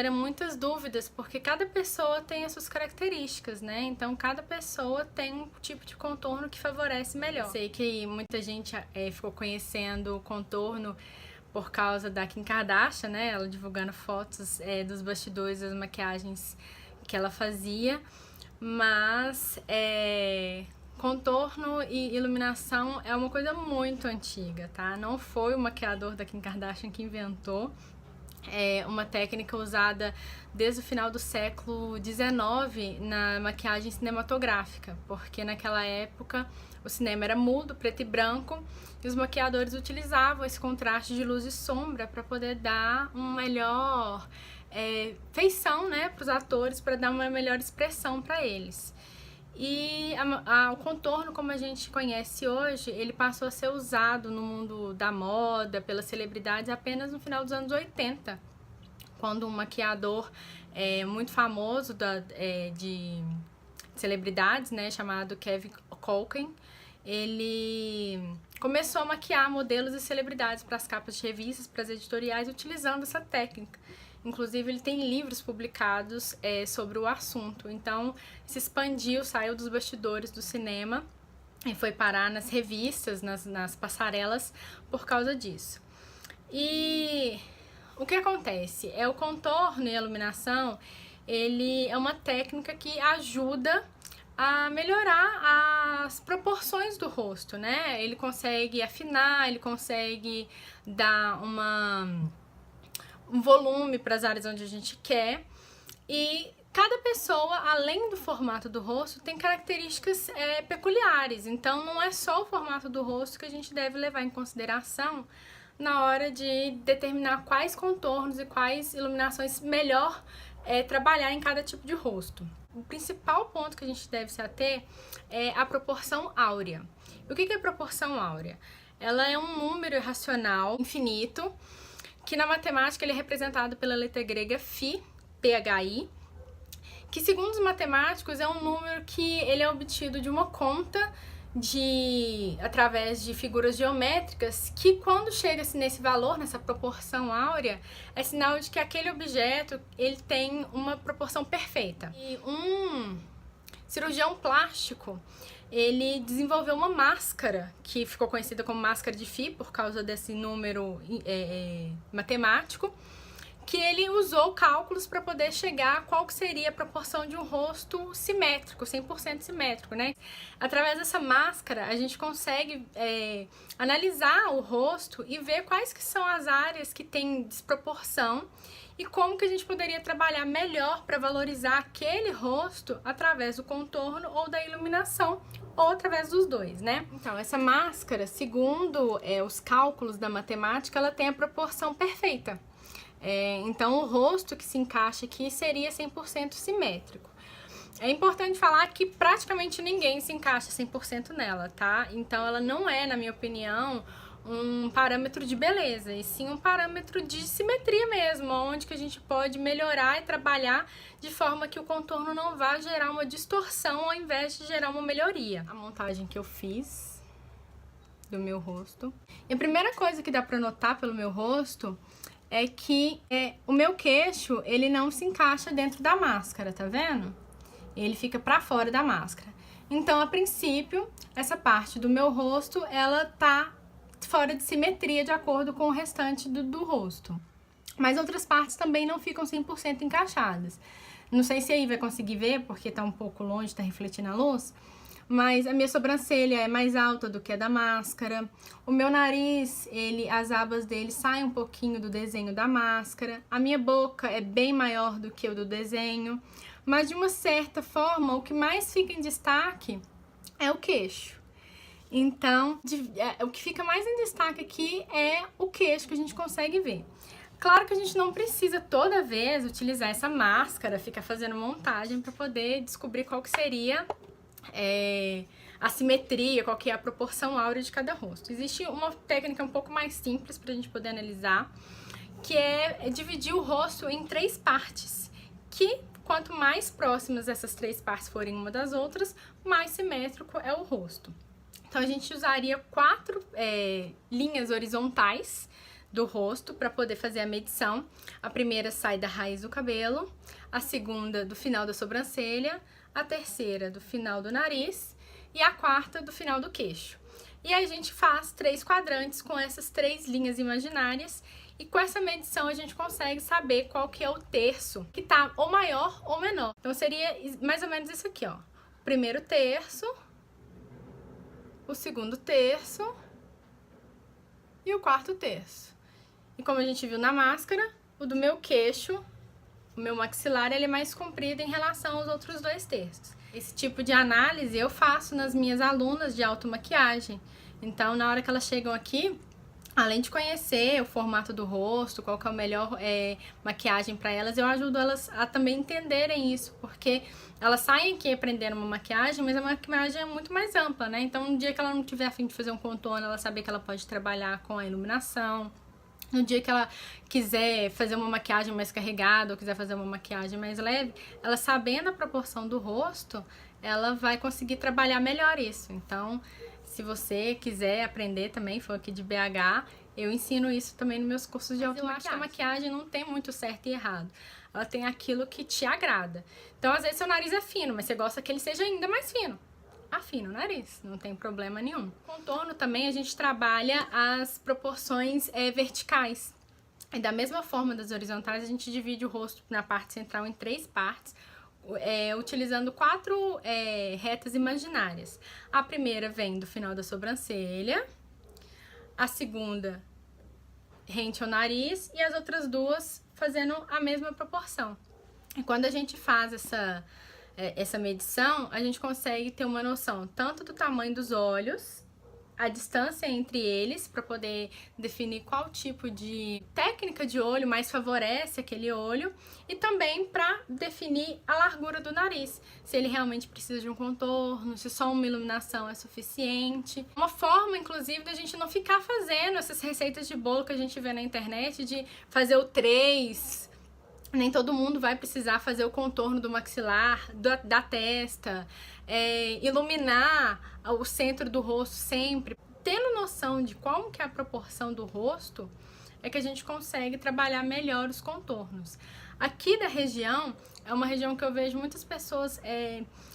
gera muitas dúvidas, porque cada pessoa tem as suas características, né? Então, cada pessoa tem um tipo de contorno que favorece melhor. Sei que muita gente ficou conhecendo o contorno por causa da Kim Kardashian, né? Ela divulgando fotos dos bastidores das maquiagens que ela fazia, mas contorno e iluminação é uma coisa muito antiga, tá? Não foi o maquiador da Kim Kardashian que inventou. É uma técnica usada desde o final do século XIX na maquiagem cinematográfica, porque naquela época o cinema era mudo, preto e branco, e os maquiadores utilizavam esse contraste de luz e sombra para poder dar uma melhor feição, né, para os atores, para dar uma melhor expressão para eles. E o contorno, como a gente conhece hoje, ele passou a ser usado no mundo da moda, pelas celebridades, apenas no final dos anos 80, quando um maquiador muito famoso de celebridades, né, chamado Kevin Culkin, ele começou a maquiar modelos e celebridades para as capas de revistas, para as editoriais, utilizando essa técnica. Inclusive, ele tem livros publicados sobre o assunto. Então, se expandiu, saiu dos bastidores do cinema e foi parar nas revistas, nas passarelas, por causa disso. E o que acontece? O contorno e a iluminação, ele é uma técnica que ajuda a melhorar as proporções do rosto, né? Ele consegue afinar, ele consegue dar um volume para as áreas onde a gente quer, e cada pessoa, além do formato do rosto, tem características peculiares, então não é só o formato do rosto que a gente deve levar em consideração na hora de determinar quais contornos e quais iluminações melhor trabalhar em cada tipo de rosto. O principal ponto que a gente deve se ater é a proporção áurea. E o que é proporção áurea? Ela é um número irracional infinito, que na matemática ele é representado pela letra grega Φ, PHI, que segundo os matemáticos é um número que ele é obtido de uma conta através de figuras geométricas, que quando chega nesse valor, nessa proporção áurea, é sinal de que aquele objeto ele tem uma proporção perfeita. E um cirurgião plástico, ele desenvolveu uma máscara que ficou conhecida como máscara de Φ por causa desse número matemático, que ele usou cálculos para poder chegar a qual que seria a proporção de um rosto simétrico, 100% simétrico, né? Através dessa máscara, a gente consegue analisar o rosto e ver quais que são as áreas que têm desproporção e como que a gente poderia trabalhar melhor para valorizar aquele rosto através do contorno ou da iluminação, ou através dos dois, né? Então, essa máscara, segundo os cálculos da matemática, ela tem a proporção perfeita. Então, o rosto que se encaixa aqui seria 100% simétrico. É importante falar que praticamente ninguém se encaixa 100% nela, tá? Então, ela não é, na minha opinião, um parâmetro de beleza, e sim um parâmetro de simetria mesmo, onde que a gente pode melhorar e trabalhar de forma que o contorno não vá gerar uma distorção ao invés de gerar uma melhoria. A montagem que eu fiz do meu rosto. E a primeira coisa que dá pra notar pelo meu rosto é que o meu queixo, ele não se encaixa dentro da máscara, tá vendo? Ele fica pra fora da máscara. Então, a princípio, essa parte do meu rosto, ela tá fora de simetria de acordo com o restante do rosto. Mas outras partes também não ficam 100% encaixadas. Não sei se aí vai conseguir ver, porque tá um pouco longe, tá refletindo a luz, mas a minha sobrancelha é mais alta do que a da máscara. O meu nariz, as abas dele saem um pouquinho do desenho da máscara. A minha boca é bem maior do que o do desenho. Mas, de uma certa forma, o que mais fica em destaque é o queixo. Então, o que fica mais em destaque aqui é o queixo, que a gente consegue ver. Claro que a gente não precisa toda vez utilizar essa máscara, ficar fazendo montagem para poder descobrir qual que seria a simetria, qual que é a proporção áurea de cada rosto. Existe uma técnica um pouco mais simples para a gente poder analisar, que é dividir o rosto em 3 partes, que quanto mais próximas essas 3 partes forem uma das outras, mais simétrico é o rosto. Então, a gente usaria 4 linhas horizontais do rosto para poder fazer a medição. A primeira sai da raiz do cabelo, a segunda do final da sobrancelha, a terceira do final do nariz e a quarta do final do queixo. E aí a gente faz 3 quadrantes com essas 3 linhas imaginárias e com essa medição a gente consegue saber qual que é o terço que tá ou maior ou menor. Então seria mais ou menos isso aqui, ó. O primeiro terço, o segundo terço e o quarto terço. E como a gente viu na máscara, o do meu queixo, o meu maxilar, ele é mais comprido em relação aos outros 2 terços. Esse tipo de análise eu faço nas minhas alunas de automaquiagem. Então, na hora que elas chegam aqui, além de conhecer o formato do rosto, qual que é a melhor maquiagem para elas, eu ajudo elas a também entenderem isso, porque elas saem aqui aprendendo uma maquiagem, mas a maquiagem é muito mais ampla, né? Então, no dia que ela não tiver a fim de fazer um contorno, ela saber que ela pode trabalhar com a iluminação. No dia que ela quiser fazer uma maquiagem mais carregada ou quiser fazer uma maquiagem mais leve, ela sabendo a proporção do rosto, ela vai conseguir trabalhar melhor isso. Então, se você quiser aprender também, for aqui de BH, eu ensino isso também nos meus cursos de automaquiagem. Eu acho que a maquiagem não tem muito certo e errado. Ela tem aquilo que te agrada. Então, às vezes, seu nariz é fino, mas você gosta que ele seja ainda mais fino. Afina o nariz, não tem problema nenhum. Contorno também a gente trabalha as proporções verticais. E da mesma forma das horizontais, a gente divide o rosto na parte central em 3 partes, utilizando 4 retas imaginárias. A primeira vem do final da sobrancelha, a segunda rente ao nariz e as outras 2 fazendo a mesma proporção. E quando a gente faz essa medição, a gente consegue ter uma noção tanto do tamanho dos olhos, a distância entre eles, para poder definir qual tipo de técnica de olho mais favorece aquele olho, e também para definir a largura do nariz, se ele realmente precisa de um contorno, se só uma iluminação é suficiente. Uma forma, inclusive, da gente não ficar fazendo essas receitas de bolo que a gente vê na internet, de fazer o 3... Nem todo mundo vai precisar fazer o contorno do maxilar, da testa, iluminar o centro do rosto sempre. Tendo noção de como que é a proporção do rosto, é que a gente consegue trabalhar melhor os contornos. Aqui da região, é uma região que eu vejo muitas pessoas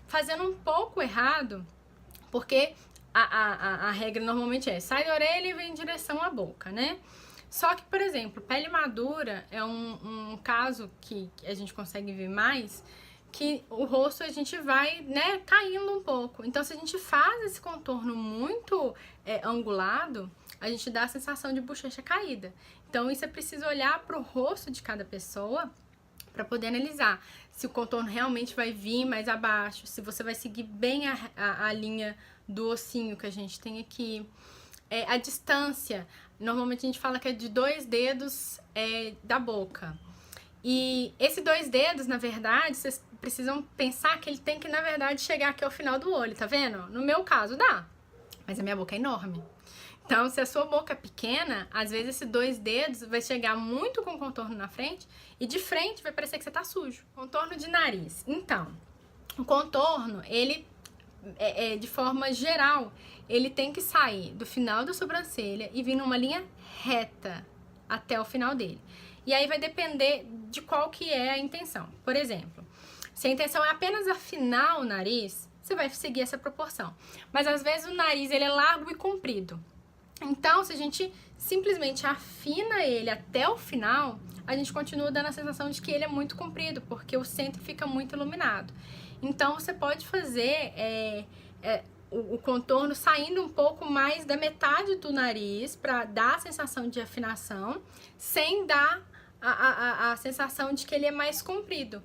fazendo um pouco errado, porque a regra normalmente sai da orelha e vem em direção à boca, né? Só que, por exemplo, pele madura é um caso que a gente consegue ver mais, que o rosto a gente vai, né, caindo um pouco. Então, se a gente faz esse contorno muito angulado, a gente dá a sensação de bochecha caída. Então, isso é preciso olhar para o rosto de cada pessoa para poder analisar se o contorno realmente vai vir mais abaixo, se você vai seguir bem a linha do ossinho que a gente tem aqui. A distância, normalmente a gente fala que é de 2 dedos da boca. E esses 2 dedos, na verdade, vocês precisam pensar que ele tem que, na verdade, chegar aqui ao final do olho, tá vendo? No meu caso, dá. Mas a minha boca é enorme. Então, se a sua boca é pequena, às vezes esses 2 dedos vai chegar muito com contorno na frente e de frente vai parecer que você tá sujo. Contorno de nariz. Então, o contorno, ele de forma geral, ele tem que sair do final da sobrancelha e vir numa linha reta até o final dele. E aí vai depender de qual que é a intenção. Por exemplo, se a intenção é apenas afinar o nariz, você vai seguir essa proporção. Mas às vezes o nariz ele é largo e comprido. Então, se a gente simplesmente afina ele até o final, a gente continua dando a sensação de que ele é muito comprido, porque o centro fica muito iluminado. Então, você pode fazer o contorno saindo um pouco mais da metade do nariz para dar a sensação de afinação, sem dar a sensação de que ele é mais comprido.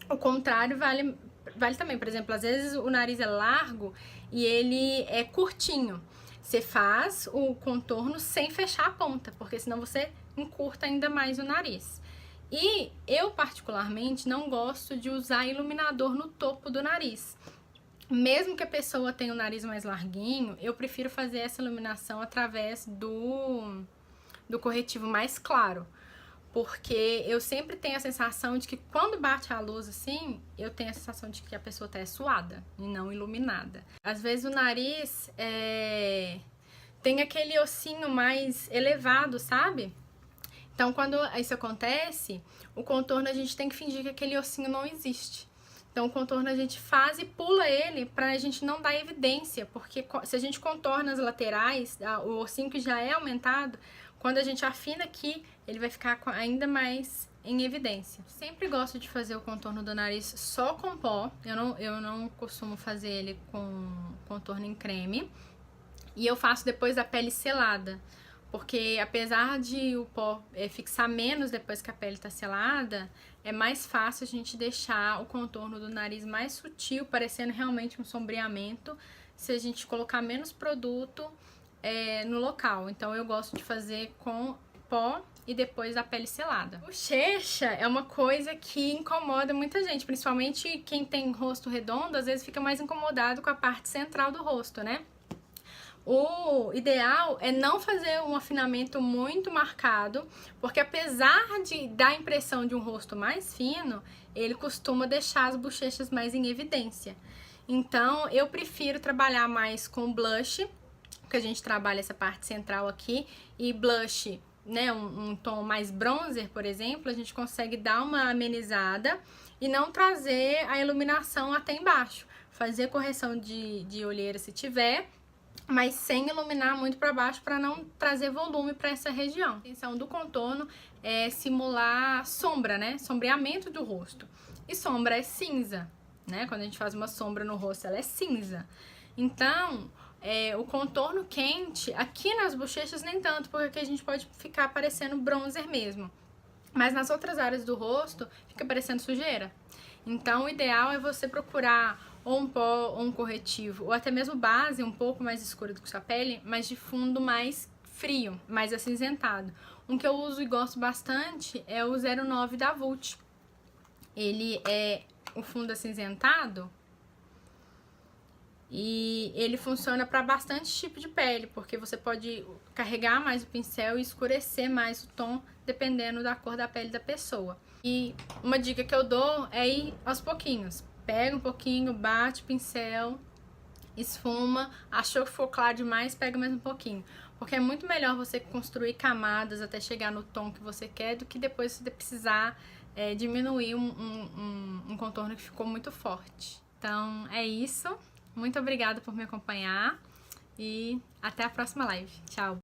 O contrário vale também. Por exemplo, às vezes o nariz é largo e ele é curtinho. Você faz o contorno sem fechar a ponta, porque senão você encurta ainda mais o nariz. E eu, particularmente, não gosto de usar iluminador no topo do nariz. Mesmo que a pessoa tenha o nariz mais larguinho, eu prefiro fazer essa iluminação através do corretivo mais claro. Porque eu sempre tenho a sensação de que quando bate a luz assim, eu tenho a sensação de que a pessoa tá suada e não iluminada. Às vezes o nariz tem aquele ossinho mais elevado, sabe? Então, quando isso acontece, o contorno a gente tem que fingir que aquele ossinho não existe. Então, o contorno a gente faz e pula ele pra gente não dar evidência, porque se a gente contorna as laterais, o ossinho que já é aumentado, quando a gente afina aqui, ele vai ficar ainda mais em evidência. Sempre gosto de fazer o contorno do nariz só com pó, eu não costumo fazer ele com contorno em creme, e eu faço depois da pele selada. Porque apesar de o pó fixar menos depois que a pele tá selada, é mais fácil a gente deixar o contorno do nariz mais sutil, parecendo realmente um sombreamento, se a gente colocar menos produto no local. Então eu gosto de fazer com pó e depois a pele selada. Bochecha é uma coisa que incomoda muita gente, principalmente quem tem rosto redondo, às vezes fica mais incomodado com a parte central do rosto, né? O ideal é não fazer um afinamento muito marcado, porque apesar de dar a impressão de um rosto mais fino, ele costuma deixar as bochechas mais em evidência. Então, eu prefiro trabalhar mais com blush, porque a gente trabalha essa parte central aqui, e blush, né, um tom mais bronzer, por exemplo, a gente consegue dar uma amenizada e não trazer a iluminação até embaixo. Fazer correção de olheira se tiver, mas sem iluminar muito para baixo para não trazer volume para essa região. A intenção do contorno é simular sombra, né? Sombreamento do rosto. E sombra é cinza, né? Quando a gente faz uma sombra no rosto, ela é cinza. Então, o contorno quente, aqui nas bochechas nem tanto, porque aqui a gente pode ficar parecendo bronzer mesmo. Mas nas outras áreas do rosto, fica parecendo sujeira. Então, o ideal é você procurar ou um pó, ou um corretivo, ou até mesmo base um pouco mais escura do que sua pele, mas de fundo mais frio, mais acinzentado. Um que eu uso e gosto bastante é o 09 da Vult. Ele é um fundo acinzentado e ele funciona para bastante tipo de pele, porque você pode carregar mais o pincel e escurecer mais o tom, dependendo da cor da pele da pessoa. E uma dica que eu dou é ir aos pouquinhos. Pega um pouquinho, bate o pincel, esfuma, achou que ficou claro demais, pega mais um pouquinho. Porque é muito melhor você construir camadas até chegar no tom que você quer, do que depois você precisar diminuir um contorno que ficou muito forte. Então é isso, muito obrigada por me acompanhar e até a próxima live. Tchau!